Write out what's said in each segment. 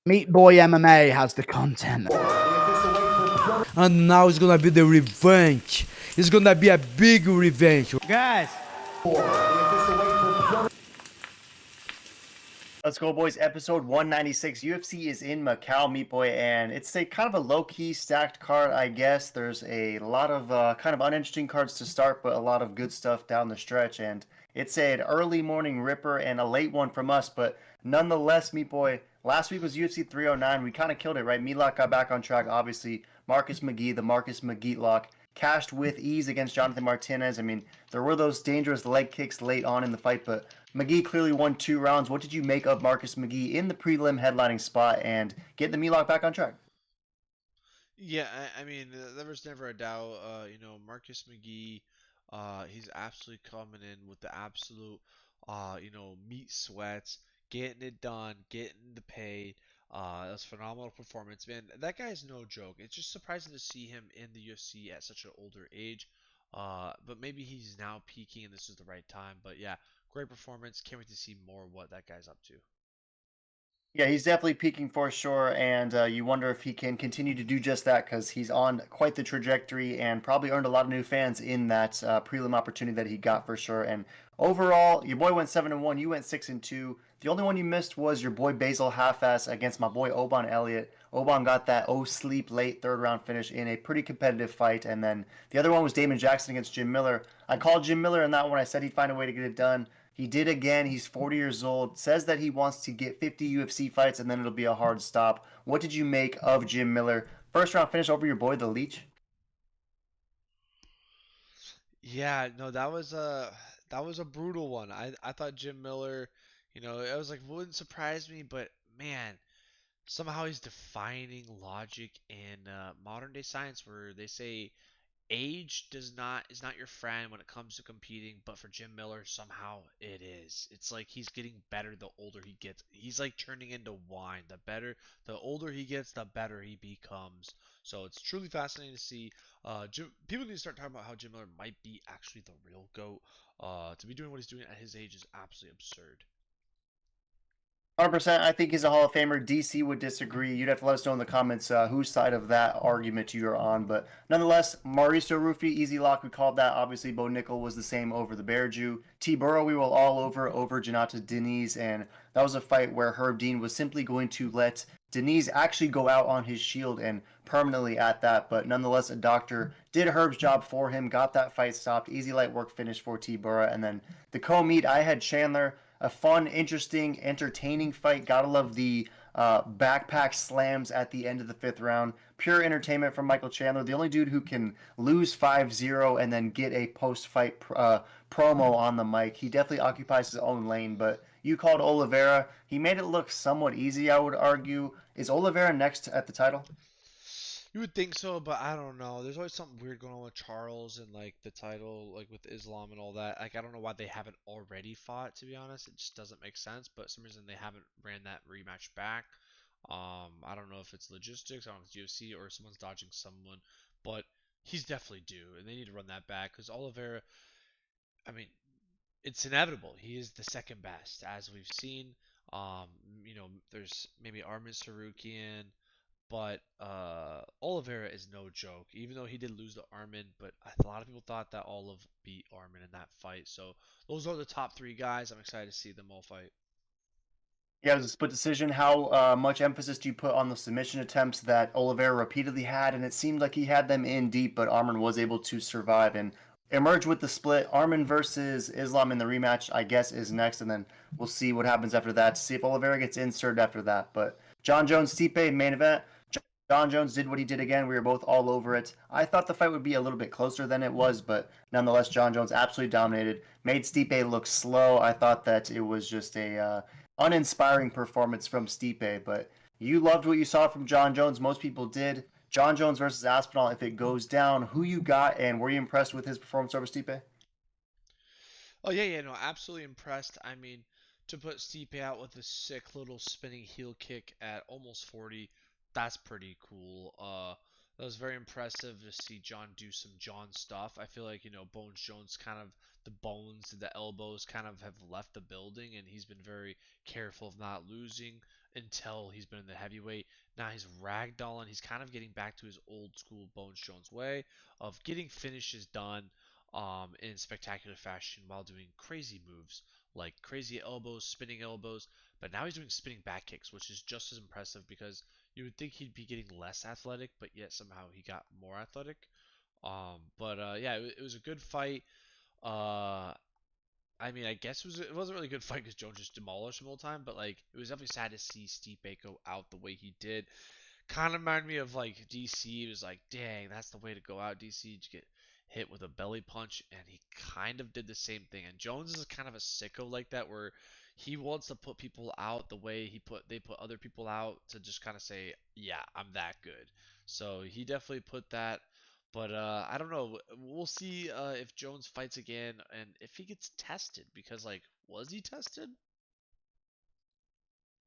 Meat Boy MMA has the content. And now it's gonna be the revenge. It's gonna be a big revenge. Guys, Let's go, boys. Episode 196. UFC is in Macau, Meat Boy, and it's a kind of a low-key stacked card, I guess. There's a lot of kind of uninteresting cards to start, but a lot of good stuff down the stretch. And it's an early morning ripper and a late one from us, but nonetheless, Meat Boy, last week was UFC 309. We kind of killed it, right? MEATLOCK got back on track, obviously. Marcus McGee, the Marcus McGeatlock, cashed with ease against Jonathan Martinez. I mean, there were those dangerous leg kicks late on in the fight, but McGee clearly won 2 rounds. What did you make of Marcus McGee in the prelim headlining spot and get the MEATLOCK back on track? Yeah, I mean, there was never a doubt. Marcus McGee, he's absolutely coming in with the absolute, meat sweats, getting it done, getting the pay. It was a phenomenal performance, man. That guy's no joke. It's just surprising to see him in the UFC at such an older age. But maybe he's now peaking and this is the right time. But yeah, great performance. Can't wait to see more of what that guy's up to. Yeah, he's definitely peaking for sure, and you wonder if he can continue to do just that because he's on quite the trajectory and probably earned a lot of new fans in that prelim opportunity that he got for sure. And overall, your boy went 7-1, you went 6-2. The only one you missed was your boy Basil Halfass against my boy Oban Elliott. Oban got that sleep late third round finish in a pretty competitive fight, and then the other one was Damon Jackson against Jim Miller. I called Jim Miller in that one. I said he'd find a way to get it done. He did again. He's 40 years old. Says that he wants to get 50 UFC fights and then it'll be a hard stop. What did you make of Jim Miller? First round finish over your boy, the Leech? Yeah, no, that was a brutal one. I thought Jim Miller, it was like wouldn't surprise me, but man, somehow he's defining logic in modern day science where they say age is not your friend when it comes to competing, but for Jim Miller, somehow it is. It's like he's getting better the older he gets. He's like turning into wine. The older he gets, the better he becomes. So it's truly fascinating to see. People need to start talking about how Jim Miller might be actually the real GOAT. To be doing what he's doing at his age is absolutely absurd. 100%. I think he's a Hall of Famer. DC would disagree. You'd have to let us know in the comments whose side of that argument you're on. But nonetheless, Mauricio Rufy, easy lock. We called that. Obviously, Bo Nickel was the same over the Bear Jew. T. Burrow, we were all over Janata Diniz. And that was a fight where Herb Dean was simply going to let Diniz actually go out on his shield and permanently at that. But nonetheless, a doctor did Herb's job for him, got that fight stopped. Easy light work finish for T. Burrow. And then the co-meet, I had Chandler, a fun, interesting, entertaining fight. Gotta love the backpack slams at the end of the fifth round. Pure entertainment from Michael Chandler, the only dude who can lose 5-0 and then get a post-fight promo on the mic. He definitely occupies his own lane, but you called Oliveira. He made it look somewhat easy, I would argue. Is Oliveira next at the title? You would think so, but I don't know. There's always something weird going on with Charles and like the title, like with Islam and all that. Like I don't know why they haven't already fought, to be honest. It just doesn't make sense. But for some reason they haven't ran that rematch back. I don't know if it's logistics, I don't know if it's UFC or someone's dodging someone, but he's definitely due, and they need to run that back because Oliveira. I mean, it's inevitable. He is the second best, as we've seen. Um, there's maybe Armin Sarukian, but Oliveira is no joke. Even though he did lose to Armin, but a lot of people thought that Olive beat Armin in that fight. So those are the top three guys. I'm excited to see them all fight. Yeah, it was a split decision. How much emphasis do you put on the submission attempts that Oliveira repeatedly had? And it seemed like he had them in deep, but Armin was able to survive and emerge with the split. Armin versus Islam in the rematch, I guess, is next, and then we'll see what happens after that. See if Oliveira gets inserted after that. But John Jones, Stipe, main event. John Jones did what he did again. We were both all over it. I thought the fight would be a little bit closer than it was, but nonetheless, John Jones absolutely dominated. Made Stipe look slow. I thought that it was just a uninspiring performance from Stipe, but you loved what you saw from John Jones. Most people did. John Jones versus Aspinall, if it goes down, who you got, and were you impressed with his performance over Stipe? Oh yeah, yeah, no, absolutely impressed. I mean, to put Stipe out with a sick little spinning heel kick at almost 40, that's pretty cool. That was very impressive to see John do some John stuff. I feel like, Bones Jones kind of the bones and the elbows kind of have left the building, and he's been very careful of not losing until he's been in the heavyweight. Now he's ragdolling. He's kind of getting back to his old school Bones Jones way of getting finishes done in spectacular fashion while doing crazy moves like crazy elbows, spinning elbows. But now he's doing spinning back kicks, which is just as impressive because you would think he'd be getting less athletic, but yet somehow he got more athletic. But yeah, it was a good fight. Uh, I mean, I guess it wasn't really a good fight because Jones just demolished him all the time, but like it was definitely sad to see Stipe go out the way he did. Kind of reminded me of like DC. It was like, dang, that's the way to go out. DC to get hit with a belly punch, and he kind of did the same thing. And Jones is kind of a sicko like that, where he wants to put people out the way they put other people out to just kind of say, yeah, I'm that good. So he definitely put that. But I don't know. We'll see if Jones fights again and if he gets tested because like was he tested?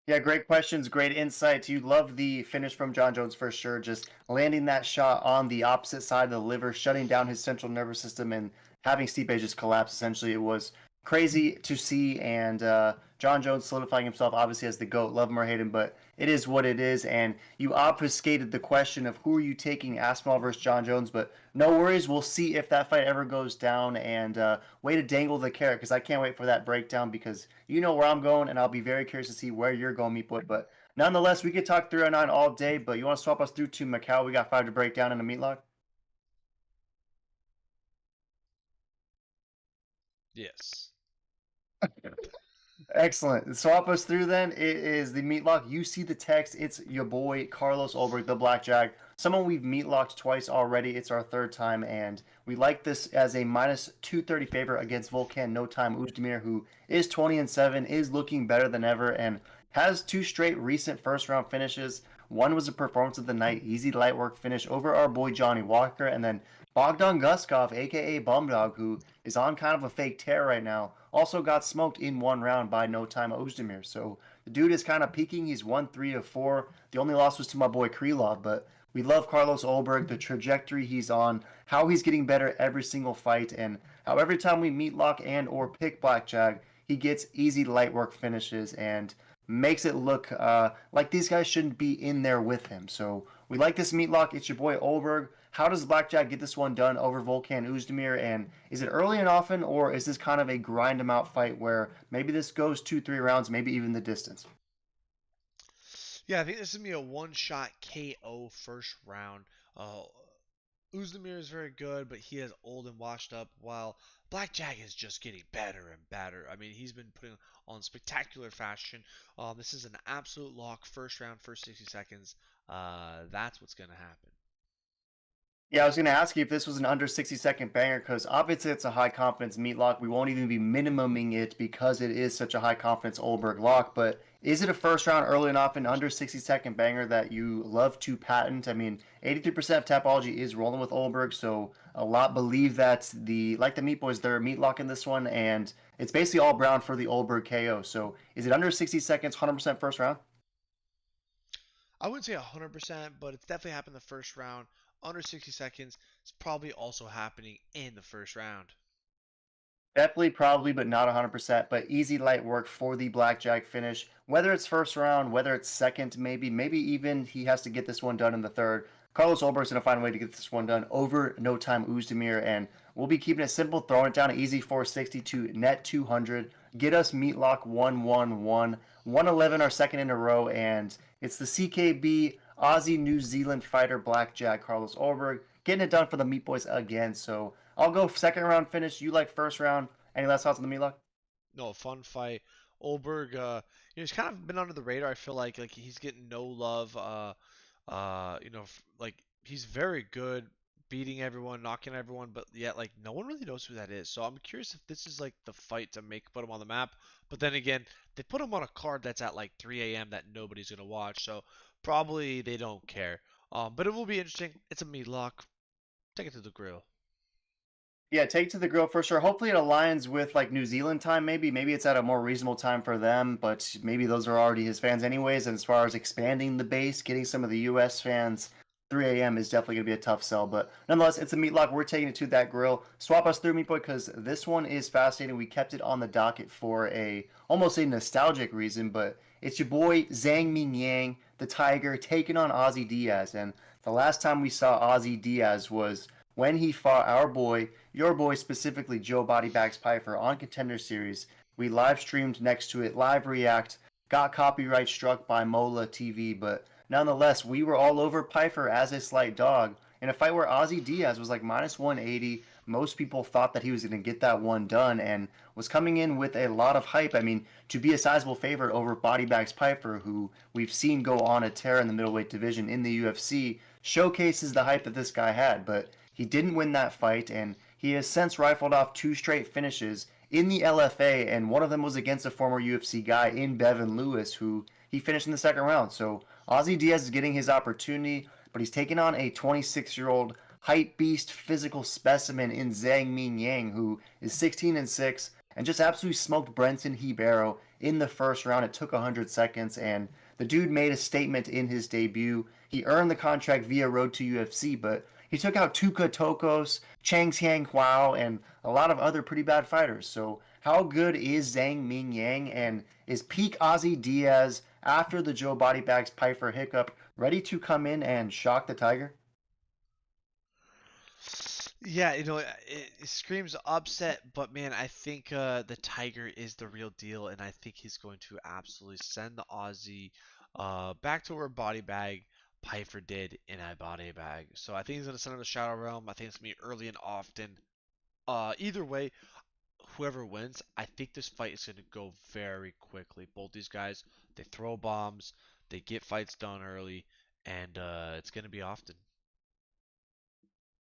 Yeah, great questions, great insights. You love the finish from John Jones for sure. Just landing that shot on the opposite side of the liver, shutting down his central nervous system, and having Stipe just collapse. Essentially, it was crazy to see. And John Jones solidifying himself, obviously, as the GOAT. Love him or hate him, but it is what it is. And you obfuscated the question of who are you taking, Aspinall versus John Jones. But no worries, we'll see if that fight ever goes down. And way to dangle the carrot because I can't wait for that breakdown because you know where I'm going, and I'll be very curious to see where you're going, Meat Boy. But nonetheless, we could talk 309 all day, but you want to swap us through to Macau? We got 5 to break down in a Meatlock. Yes. Excellent. Swap us through then. It is the Meatlock. You see the text. It's your boy, Carlos Ulberg, the Blackjack. Someone we've Meatlocked twice already. It's our third time, and we like this as a minus 230 favorite against Volkan No Time Uzdemir, who is 20-7, is looking better than ever, and has 2 straight recent first round finishes. One was a performance of the night, easy light work finish over our boy Johnny Walker, and then Bogdan Guskov, aka Bumdog, who is on kind of a fake tear right now, also got smoked in 1 round by No Time Ozdemir. So the dude is kind of peaking. He's won 3 of 4. The only loss was to my boy Krylov, but we love Carlos Ulberg, the trajectory he's on, how he's getting better every single fight, and how every time we meet lock and or pick Blackjack, he gets easy light work finishes and makes it look like these guys shouldn't be in there with him. So we like this meatlock. It's your boy Ulberg. How does Blackjack get this one done over Volkan Uzdemir? And is it early and often, or is this kind of a grind him out fight where maybe this goes 2, 3 rounds, maybe even the distance? Yeah, I think this is gonna be a one-shot KO first round. Uh, Uzdemir is very good, but he is old and washed up, while Blackjack is just getting better and better. I mean, he's been putting on spectacular fashion. This is an absolute lock, first round, first 60 seconds. That's what's gonna happen. Yeah, I was going to ask you if this was an under 60-second banger because obviously it's a high confidence meat lock. We won't even be minimuming it because it is such a high confidence Ulberg lock. But is it a first round early enough and under 60-second banger that you love to patent? I mean, 83% of Tapology is rolling with Ulberg, so a lot believe that like the Meat Boys, they're meat locking this one, and it's basically all brown for the Ulberg KO. So is it under 60 seconds, 100% first round? I wouldn't say 100%, but it's definitely happened the first round. Under 60 seconds. It's probably also happening in the first round. Definitely, probably, but not 100%. But easy light work for the blackjack finish. Whether it's first round, whether it's second, maybe even he has to get this one done in the third. Carlos Ulberg's going to find a way to get this one done over No Time Uzdemir, and we'll be keeping it simple, throwing it down at easy 460 to net 200. Get us meat lock 111, 111 our second in a row, and it's the CKB Aussie New Zealand fighter blackjack Carlos Ulberg getting it done for the Meat Boys again. So I'll go second round finish. You like first round. Any last thoughts on the Meatlock? No, fun fight. Olberg, he's kind of been under the radar. I feel like he's getting no love. Like he's very good, beating everyone, knocking everyone, but yet like no one really knows who that is. So I'm curious if this is like the fight to make put him on the map. But then again, they put him on a card that's at like 3 a.m. that nobody's gonna watch. So probably they don't care. But it will be interesting. It's a meat lock. Take it to the grill. Yeah, take to the grill for sure. Hopefully it aligns with like New Zealand time, maybe. Maybe it's at a more reasonable time for them, but maybe those are already his fans anyways. And as far as expanding the base, getting some of the US fans, 3 a.m. is definitely going to be a tough sell. But nonetheless, it's a meat lock. We're taking it to that grill. Swap us through, Meat Boy, because this one is fascinating. We kept it on the docket for almost a nostalgic reason, but it's your boy Zhang Mingyang, the Tiger, taking on Ozzy Diaz. And the last time we saw Ozzy Diaz was when he fought our boy, your boy specifically, Joe Bodybags Piper on Contender Series. We live streamed next to it, live react, got copyright struck by Mola TV, but nonetheless, we were all over Piper as a slight dog in a fight where Ozzy Diaz was like minus 180. Most people thought that he was going to get that one done and was coming in with a lot of hype. I mean, to be a sizable favorite over Bodybags Piper, who we've seen go on a tear in the middleweight division in the UFC, showcases the hype that this guy had, but he didn't win that fight, and he has since rifled off 2 straight finishes in the LFA, and one of them was against a former UFC guy in Bevan Lewis, who he finished in the second round. So Ozzy Diaz is getting his opportunity, but he's taking on a 26-year-old hype beast physical specimen in Zhang Mingyang, who is 16-6 and just absolutely smoked Brenton Hibero in the first round. It took 100 seconds, and the dude made a statement in his debut. He earned the contract via Road to UFC, but he took out Tuka Tokos, Chang Xiang Huao, and a lot of other pretty bad fighters. So how good is Zhang Mingyang, and is peak Ozzy Diaz after the Joe Bodybags Piper hiccup ready to come in and shock the Tiger? Yeah, it screams upset, but man, I think the Tiger is the real deal, and I think he's going to absolutely send the Aussie back to where Body Bag Piper did in a body bag. So I think he's going to send him to Shadow Realm. I think it's going to be early and often. Either way, whoever wins, I think this fight is going to go very quickly. Both these guys, they throw bombs, they get fights done early, and it's going to be often.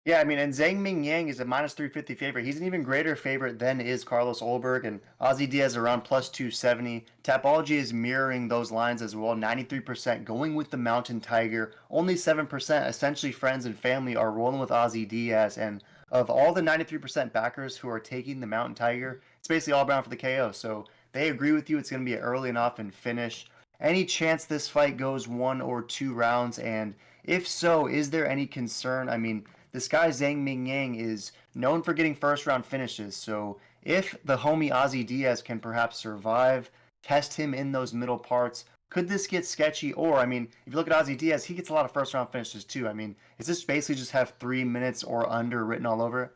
Yeah, I mean, and Zhang Mingyang is a minus 350 favorite. He's an even greater favorite than is Carlos Ulberg, and Ozzy Diaz around plus 270. Tapology is mirroring those lines as well. 93% going with the Mountain Tiger. Only 7%, essentially friends and family, are rolling with Ozzy Diaz. And of all the 93% backers who are taking the Mountain Tiger, it's basically all bound for the KO. So they agree with you. It's going to be an early and often finish. Any chance this fight goes 1 or 2 rounds? And if so, is there any concern? I mean, this guy Zhang Mingyang is known for getting first round finishes. So if the homie Ozzy Diaz can perhaps survive, test him in those middle parts, could this get sketchy? Or, I mean, if you look at Ozzy Diaz, he gets a lot of first round finishes too. I mean, is this basically just have 3 minutes or under written all over it?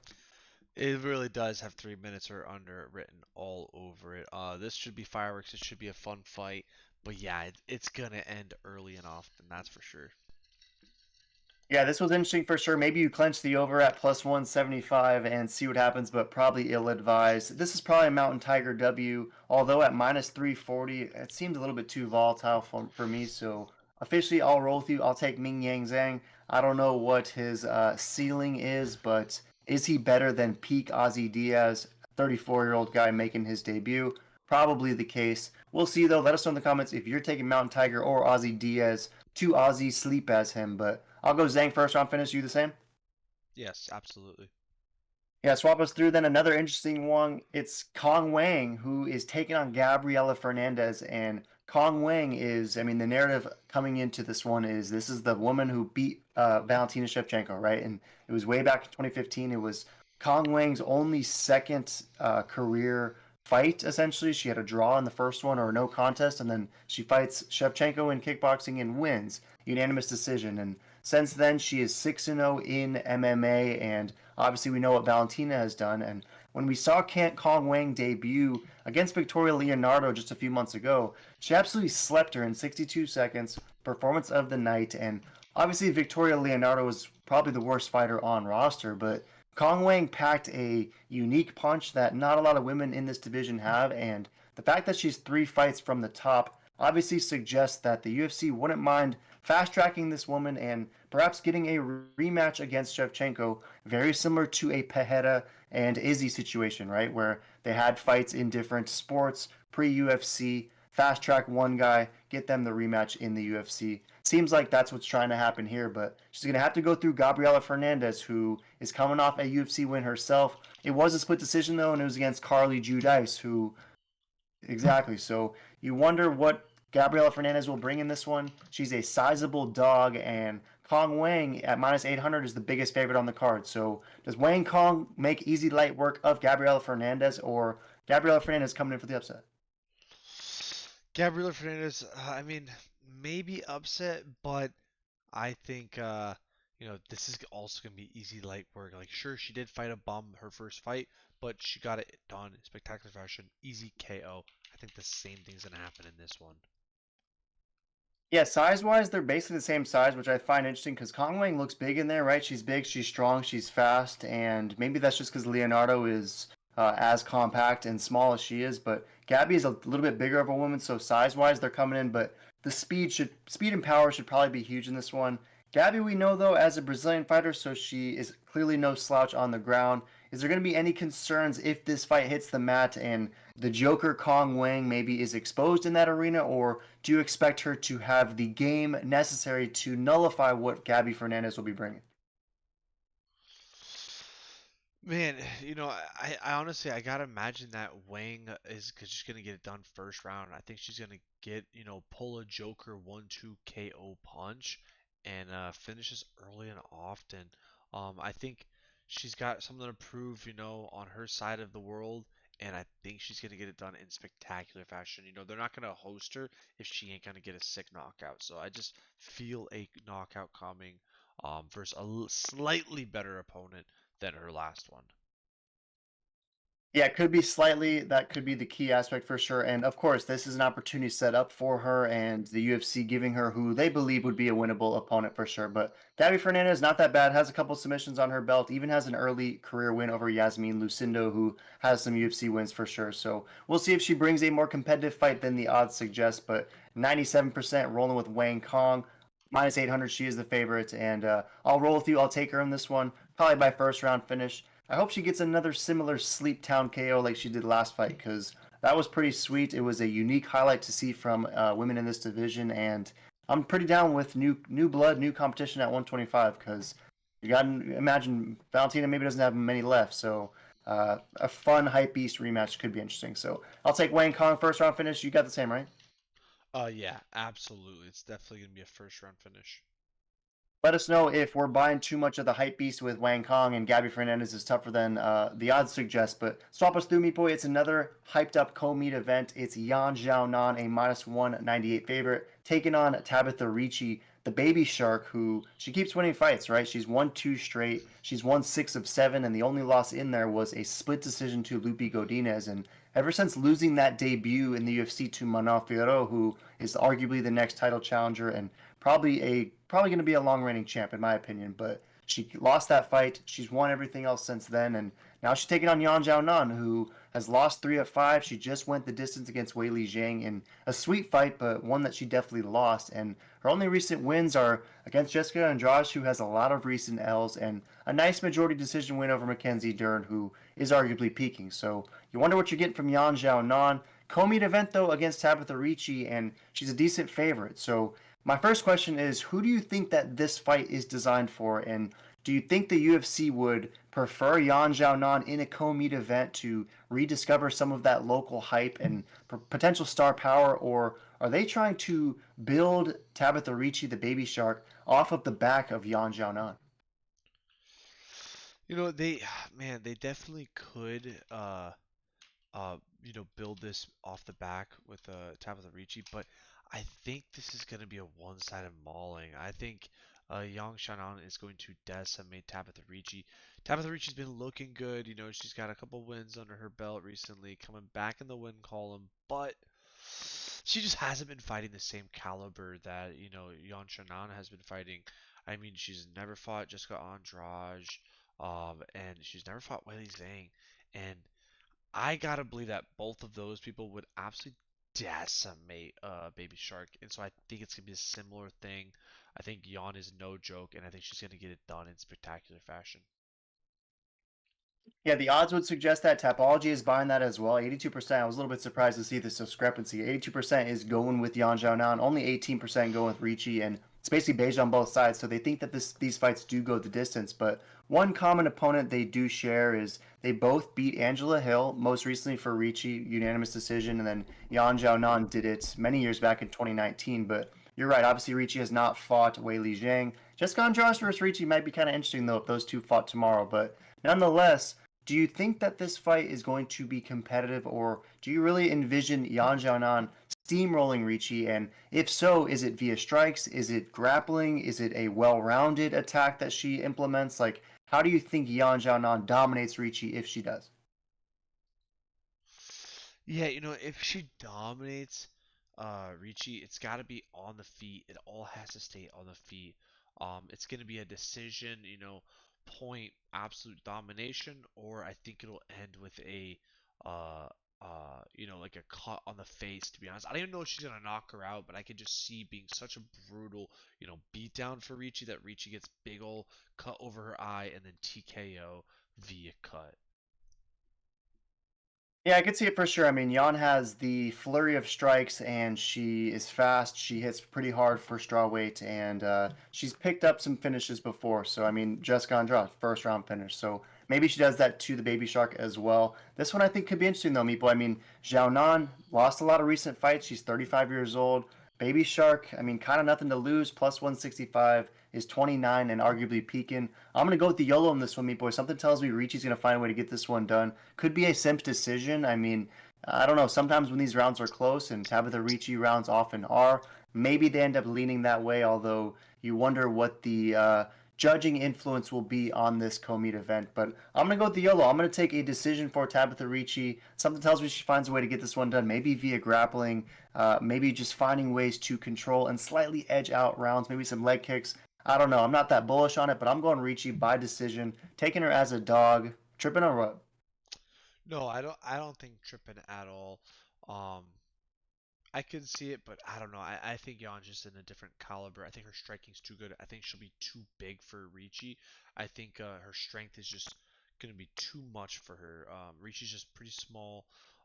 It really does have 3 minutes or under written all over it. This should be fireworks. It should be a fun fight. But yeah, it's gonna end early and often. That's for sure. Yeah, this was interesting for sure. Maybe you clench the over at plus 175 and see what happens, but probably ill advised. This is probably a Mountain Tiger W, although at minus 340, it seems a little bit too volatile for me. So officially, I'll roll with you. I'll take Ming Yang Zhang. I don't know what his ceiling is, but is he better than peak Ozzy Diaz, 34-year-old guy making his debut? Probably the case. We'll see, though. Let us know in the comments if you're taking Mountain Tiger or Ozzy Diaz. Two Aussies sleep as him, but I'll go Zhang first round finish. You the same? Yes, absolutely. Yeah, swap us through then. Another interesting one. It's Kong Wang who is taking on Gabriela Fernandez, and Kong Wang is, I mean, the narrative coming into this one is this is the woman who beat Valentina Shevchenko, right? And it was way back in 2015. It was Kong Wang's only second career fight. Essentially, she had a draw in the first one or no contest, and then she fights Shevchenko in kickboxing and wins unanimous decision. And since then, she is 6-0 in MMA, and obviously we know what Valentina has done. And when we saw Kong Wang debut against Victoria Leonardo just a few months ago, she absolutely slept her in 62 seconds, performance of the night. And obviously Victoria Leonardo was probably the worst fighter on roster, but Kong Wang packed a unique punch that not a lot of women in this division have, and the fact that she's 3 fights from the top obviously suggests that the UFC wouldn't mind fast tracking this woman and perhaps getting a rematch against Shevchenko, very similar to a Pereira and Izzy situation, right? Where they had fights in different sports pre UFC, fast track one guy, get them the rematch in the UFC. Seems like that's what's trying to happen here, but she's going to have to go through Gabriela Fernandez, who is coming off a UFC win herself. It was a split decision, though, and it was against Carly Judice, who exactly. So you wonder what Gabriela Fernandez will bring in this one. She's a sizable dog, and Kong Wang at minus 800 is the biggest favorite on the card. So does Wang Kong make easy light work of Gabriela Fernandez, or Gabriela Fernandez coming in for the upset? Gabriela Fernandez, I mean, maybe upset, but I think this is also gonna be easy light work. Like, sure, she did fight a bum her first fight, but she got it done in spectacular fashion, easy KO. I think the same thing's gonna happen in this one. Yeah, size-wise, they're basically the same size, which I find interesting because Kong Wang looks big in there, right? She's big, she's strong, she's fast, and maybe that's just because Leonardo is as compact and small as she is. But Gabby is a little bit bigger of a woman, so size-wise, they're coming in. But the speed and power should probably be huge in this one. Gabby, we know though, as a Brazilian fighter, so she is clearly no slouch on the ground. Is there going to be any concerns if this fight hits the mat and the Joker Kong Wang maybe is exposed in that arena, or do you expect her to have the game necessary to nullify what Gabby Fernandez will be bringing? Man, I honestly I gotta imagine that Wang is just gonna get it done first round. I think she's gonna get pull a Joker 1-2 KO punch and finishes early and often. I think she's got something to prove, on her side of the world, and I think she's gonna get it done in spectacular fashion. They're not gonna host her if she ain't gonna get a sick knockout. So I just feel a knockout coming, versus a slightly better opponent than her last one. Yeah, it could be slightly. That could be the key aspect for sure. And of course, this is an opportunity set up for her and the UFC giving her who they believe would be a winnable opponent for sure. But Gabby Fernandez, not that bad, has a couple submissions on her belt, even has an early career win over Yasmin Lucindo, who has some UFC wins for sure. So we'll see if she brings a more competitive fight than the odds suggest. But 97% rolling with Wang Kong. Minus 800, she is the favorite. And I'll roll with you. I'll take her in this one, probably by first round finish. I hope she gets another similar Sleep Town KO like she did last fight because that was pretty sweet. It was a unique highlight to see from women in this division, and I'm pretty down with new blood, new competition at 125 because you got to imagine Valentina maybe doesn't have many left, so a fun hype beast rematch could be interesting. So I'll take Wayne Kong first round finish. You got the same, right? Yeah, absolutely. It's definitely gonna be a first round finish. Let us know if we're buying too much of the hype beast with Wang Kong and Gabby Fernandez is tougher than the odds suggest. But swap us through, Meat Boy. It's another hyped up co-meet event. It's Yan Xiaonan, a minus 198 favorite, taking on Tabitha Ricci, the baby shark, who she keeps winning fights, right? She's won two straight. She's won 6 of 7, and the only loss in there was a split decision to Lupi Godinez. And ever since losing that debut in the UFC to Manon Fiorot, who is arguably the next title challenger and probably going to be a long reigning champ in my opinion. But she lost that fight. She's won everything else since then, and now she's taking on Yan Xiaonan, who has lost 3 of 5. She just went the distance against Wei Li Zhang in a sweet fight, but one that she definitely lost. And her only recent wins are against Jessica Andrade, who has a lot of recent L's, and a nice majority decision win over Mackenzie Dern, who is arguably peaking. So you wonder what you're getting from Yan Xiaonan. Co-meet event though against Tabitha Ricci, and she's a decent favorite. So my first question is, who do you think that this fight is designed for, and do you think the UFC would prefer Yan Xiaonan in a co-meet event to rediscover some of that local hype and potential star power, or are they trying to build Tabitha Ricci, the baby shark, off of the back of Yan Xiaonan? They man, they definitely could build this off the back with Tabitha Ricci, but I think this is going to be a one-sided mauling. I think Yang Shannon is going to decimate Tabitha Ricci. Tabitha Ricci's been looking good. She's got a couple wins under her belt recently, coming back in the win column, but she just hasn't been fighting the same caliber that, Yan Shannon has been fighting. I mean, she's never fought Jessica Andrade, and she's never fought Weili Zhang, and I gotta believe that both of those people would absolutely decimate Baby Shark, and so I think it's gonna be a similar thing. I think Yon is no joke, and I think she's gonna get it done in spectacular fashion. Yeah, the odds would suggest that Tapology is buying that as well. 82%. I was a little bit surprised to see this discrepancy. 82% is going with Yan Xiaonan, only 18% going with Ricci, and it's basically beige on both sides. So they think that these fights do go the distance. But one common opponent they do share is they both beat Angela Hill, most recently for Ricci, unanimous decision, and then Yan Xiaonan did it many years back in 2019. But you're right, obviously Ricci has not fought Wei Li Zhang. Jessica Andrade versus Ricci might be kind of interesting though if those two fought tomorrow. But nonetheless, do you think that this fight is going to be competitive, or do you really envision Yan Xiaonan steamrolling Ricci? And if so, is it via strikes? Is it grappling? Is it a well-rounded attack that she implements? Like, how do you think Yan Xiaonan dominates Ricci if she does? Yeah, if she dominates Ricci, it's got to be on the feet. It all has to stay on the feet. It's going to be a decision, point absolute domination, or I think it'll end with a uh like a cut on the face, to be honest. I don't even know if she's gonna knock her out, but I could just see being such a brutal, beatdown for Ricci that Ricci gets big ol' cut over her eye and then TKO via cut. Yeah, I could see it for sure. I mean, Jan has the flurry of strikes, and she is fast. She hits pretty hard for strawweight, and she's picked up some finishes before. So, I mean, Jessica Andrade, first round finish. So maybe she does that to the Baby Shark as well. This one I think could be interesting though, Meepo. I mean, Zhao Nan lost a lot of recent fights. She's 35 years old. Baby Shark, I mean, kind of nothing to lose. Plus 165 is 29 and arguably peaking. I'm going to go with the YOLO on this one, Meat Boy. Something tells me Ricci's going to find a way to get this one done. Could be a Simps decision. I mean, I don't know. Sometimes when these rounds are close, and Tabitha Ricci rounds often are, maybe they end up leaning that way, although you wonder what the judging influence will be on this co-meet event. But I'm going to go with the YOLO. I'm going to take a decision for Tabitha Ricci. Something tells me she finds a way to get this one done, maybe via grappling, maybe just finding ways to control and slightly edge out rounds, maybe some leg kicks. I don't know. I'm not that bullish on it, but I'm going Ricci by decision, taking her as a dog. Tripping or what? No, I don't think tripping at all. Um, I could see it, but I don't know. I think Yon's just in a different caliber. I think her striking's too good. I think she'll be too big for Ricci. I think her strength is just gonna be too much for her. Ricci's just pretty small.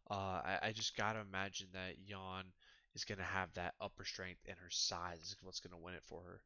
I just gotta imagine that Yon is gonna have that upper strength, and her size is what's gonna win it for her.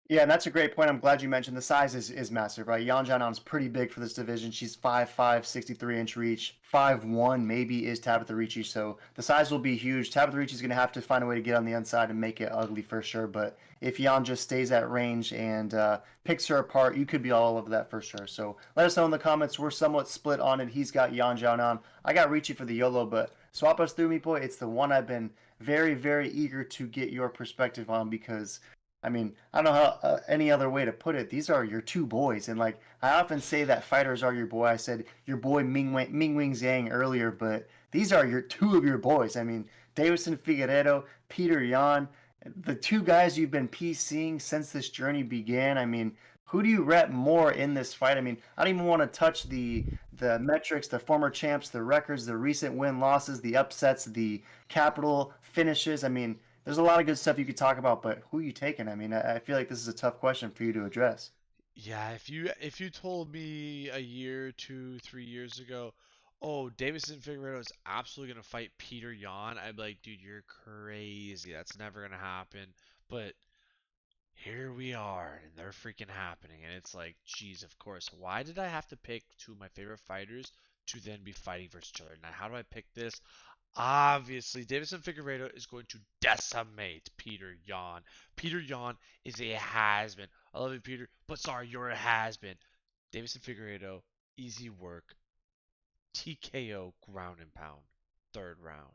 Yeah, and that's a great point. I'm glad you mentioned the size is massive, right? Yan Jianan's pretty big for this division. She's 5'5", 63-inch reach. 5'1", maybe is Tabitha Ricci, so the size will be huge. Tabitha Ricci's going to have to find a way to get on the inside and make it ugly for sure, but if Yan just stays at range and picks her apart, you could be all over that for sure. So let us know in the comments. We're somewhat split on it. He's got Yan Jianan. I got Ricci for the YOLO, but swap us through, me boy. It's the one I've been very, very eager to get your perspective on because I mean, I don't know how any other way to put it. These are your two boys, and like I often say that fighters are your boy. I said your boy Ming Wing Zhang earlier, but these are your two of your boys. I mean, Davison Figueiredo, Peter Yan, the two guys you've been PCing since this journey began. I mean, who do you rep more in this fight? I mean, I don't even want to touch the metrics, the former champs, the records, the recent win losses, the upsets, the capital finishes. I mean, there's a lot of good stuff you could talk about, but who are you taking? I mean, I feel like this is a tough question for you to address. Yeah, if you told me a year, 2, 3 years ago, oh, Davison Figueroa is absolutely gonna fight Peter Yan, I'd be like, dude, you're crazy. That's never gonna happen. But here we are, and they're freaking happening, and it's like, geez, of course. Why did I have to pick two of my favorite fighters to then be fighting versus each other? Now, how do I pick this? Obviously, Davison Figueiredo is going to decimate Peter Yan. Peter Yan is a has-been. I love you, Peter, but sorry, you're a has-been. Davison Figueiredo, easy work. TKO ground and pound. Third round.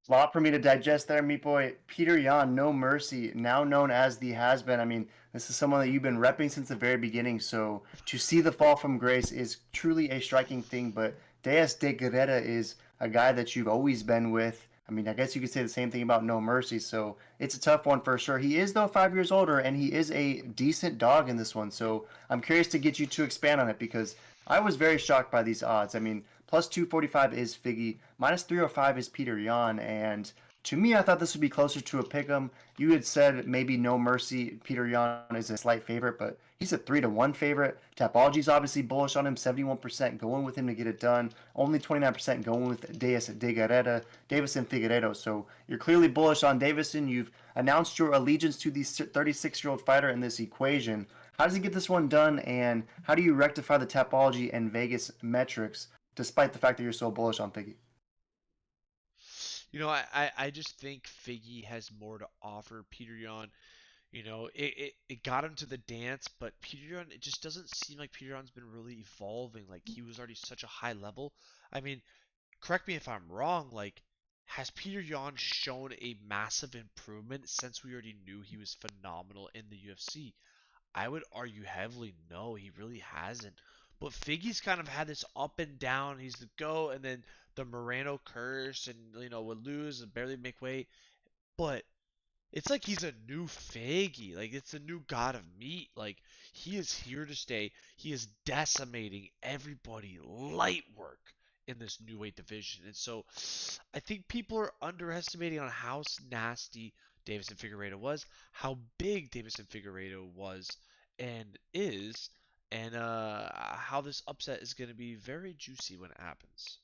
A lot for me to digest there, meat boy. Peter Yan, No Mercy, now known as the Has Been. I mean, this is someone that you've been repping since the very beginning. So to see the fall from grace is truly a striking thing. But Deus de Guerrera is a guy that you've always been with. I mean, I guess you could say the same thing about No Mercy. So it's a tough one for sure. He is, though, 5 years older, and he is a decent dog in this one. So I'm curious to get you to expand on it because I was very shocked by these odds. I mean, plus 245 is Figgy, minus 305 is Peter Yan, and to me, I thought this would be closer to a pick'em. You had said maybe No Mercy. Peter Yan is a slight favorite, but he's a 3-1 favorite. Tapology's obviously bullish on him, 71% going with him to get it done. Only 29% going with Deus de Guerrera, Davison Figueiredo. So you're clearly bullish on Davison. You've announced your allegiance to the 36-year-old fighter in this equation. How does he get this one done, and how do you rectify the Tapology and Vegas metrics, despite the fact that you're so bullish on Figgy? I just think Figgy has more to offer Peter Yan. It got him to the dance, but Peter Yan, it just doesn't seem like Peter Yan's been really evolving. Like he was already such a high level. I mean, correct me if I'm wrong, like has Peter Yan shown a massive improvement since we already knew he was phenomenal in the UFC? I would argue heavily no, he really hasn't. But Figgy's kind of had this up and down. He's the GOAT, and then the Moreno curse, and would lose and barely make weight. But it's like he's a new Faggy. Like it's a new god of meat. Like he is here to stay. He is decimating everybody light work in this new weight division. And so I think people are underestimating on how nasty Davison Figueiredo was, how big Davison Figueiredo was and is, and how this upset is going to be very juicy when it happens.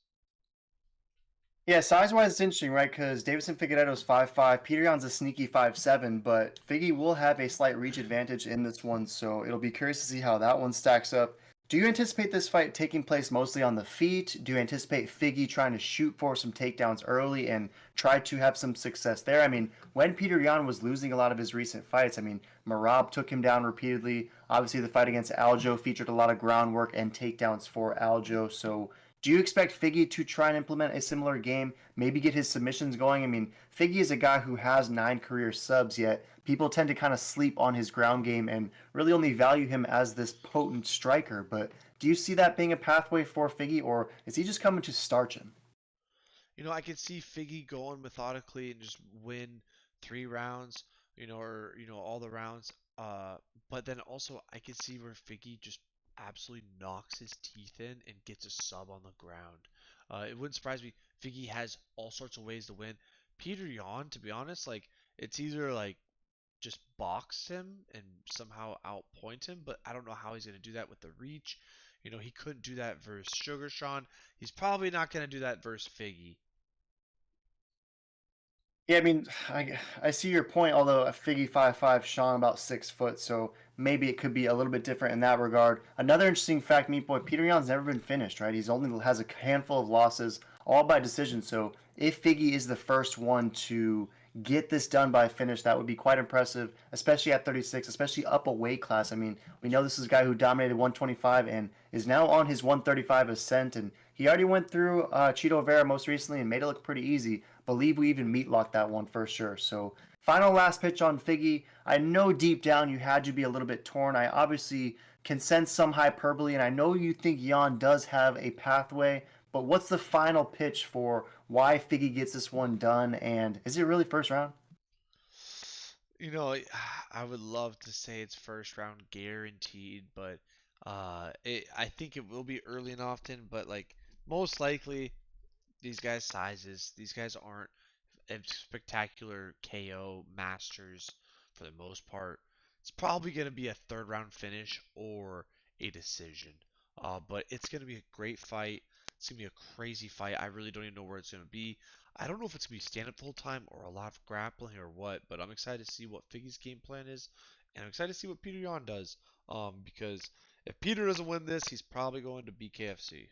Yeah, size-wise, it's interesting, right? Because Davison Figueiredo's 5'5", Peter Yan's a sneaky 5'7", but Figgy will have a slight reach advantage in this one, so it'll be curious to see how that one stacks up. Do you anticipate this fight taking place mostly on the feet? Do you anticipate Figgy trying to shoot for some takedowns early and try to have some success there? I mean, when Peter Yan was losing a lot of his recent fights, I mean, Marab took him down repeatedly. Obviously, the fight against Aljo featured a lot of groundwork and takedowns for Aljo, so do you expect Figgy to try and implement a similar game, maybe get his submissions going? I mean, Figgy is a guy who has 9 career subs, yet people tend to kind of sleep on his ground game and really only value him as this potent striker. But do you see that being a pathway for Figgy, or is he just coming to starch him? I could see Figgy going methodically and just win 3 rounds, or all the rounds. But then also I could see where Figgy just absolutely knocks his teeth in and gets a sub on the ground. It wouldn't surprise me. Figgy has all sorts of ways to win. Peter Yan, to be honest, like it's either like just box him and somehow outpoint him, but I don't know how he's gonna do that with the reach. He couldn't do that versus Sugar Sean. He's probably not gonna do that versus Figgy. Yeah, I mean, I see your point. Although a Figgy 5'5", Sean about 6 foot, so maybe it could be a little bit different in that regard. Another interesting fact, Meat Boy, Peter Yan's never been finished, right? He's only has a handful of losses, all by decision. So if Figgy is the first one to get this done by finish, that would be quite impressive, especially at 36, especially up a weight class. I mean, we know this is a guy who dominated 125 and is now on his 135 ascent, and he already went through Cheeto Vera most recently and made it look pretty easy. Believe we even meatlocked that one for sure. So final last pitch on Figgy. I know deep down you had to be a little bit torn. I obviously can sense some hyperbole, and I know you think Jan does have a pathway. But what's the final pitch for why Figgy gets this one done? And is it really first round? You know, I would love to say it's first round guaranteed, but I think it will be early and often, but like most likely these guys' sizes, these guys aren't spectacular KO masters for the most part. It's probably going to be a third round finish or a decision. But it's going to be a great fight. It's going to be a crazy fight. I really don't even know where it's going to be. I don't know if it's going to be stand up the whole time or a lot of grappling or what, but I'm excited to see what Figgy's game plan is. And I'm excited to see what Peter Yan does. Because if Peter doesn't win this, he's probably going to BKFC.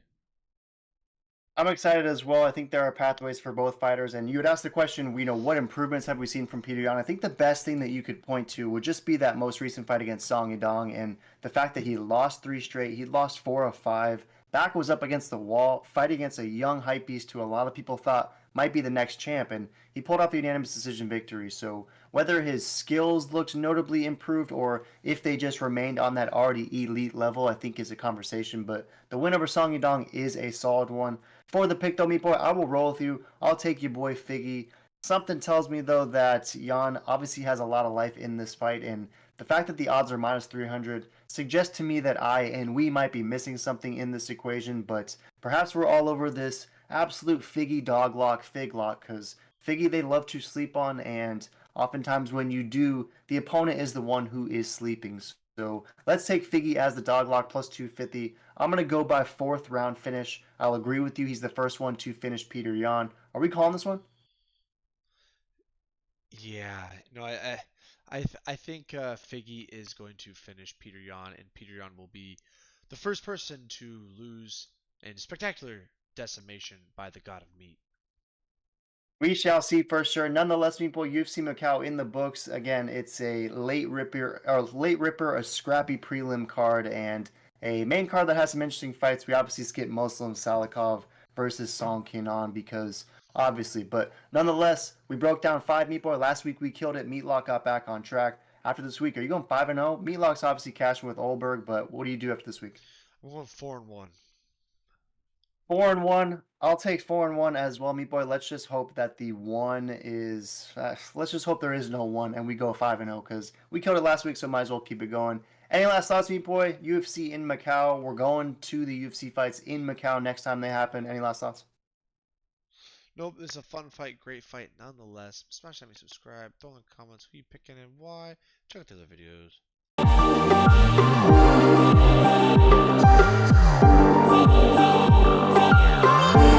I'm excited as well. I think there are pathways for both fighters. And you had asked the question, what improvements have we seen from Peter Yan? I think the best thing that you could point to would just be that most recent fight against Song Yadong and the fact that he lost 3 straight. He lost 4 of 5. Back was up against the wall, fighting against a young hype beast who a lot of people thought might be the next champ. And he pulled off a unanimous decision victory. So whether his skills looked notably improved or if they just remained on that already elite level, I think is a conversation. But the win over Song Yadong is a solid one. For the pick though, Meat Boy, I will roll with you. I'll take your boy Figgy. Something tells me though that Jan obviously has a lot of life in this fight, and the fact that the odds are minus 300 suggests to me that I and we might be missing something in this equation. But perhaps we're all over this absolute Figgy dog lock, fig lock, because Figgy they love to sleep on, and oftentimes when you do, the opponent is the one who is sleeping. So let's take Figgy as the dog lock plus 250. I'm going to go by fourth round finish. I'll agree with you. He's the first one to finish Peter Yan. Are we calling this one? Yeah, no, I think Figgy is going to finish Peter Yan, and Peter Yan will be the first person to lose in spectacular decimation by the God of Meat. We shall see for sure. Nonetheless, people, UFC Macau in the books. Again, it's a late ripper, a scrappy prelim card, and a main card that has some interesting fights. We obviously skipped Muslim Salikov versus Song Kenan because obviously, but nonetheless, we broke down 5 Meat Boy. Last week we killed it. Meatlock got back on track. After this week, are you going 5-0? Meatlock's obviously cashing with Ulberg, but what do you do after this week? I'm going 4-1. 4-1. I'll take 4-1 as well, Meat Boy. Let's just hope that the one is. Let's just hope there is no one, and we go 5-0 because we killed it last week, so might as well keep it going. Any last thoughts, Meat Boy? UFC in Macau. We're going to the UFC fights in Macau next time they happen. Any last thoughts? Nope, this is a fun fight, great fight nonetheless. Smash that, subscribe, throw in comments who you picking and why. Check out the other videos.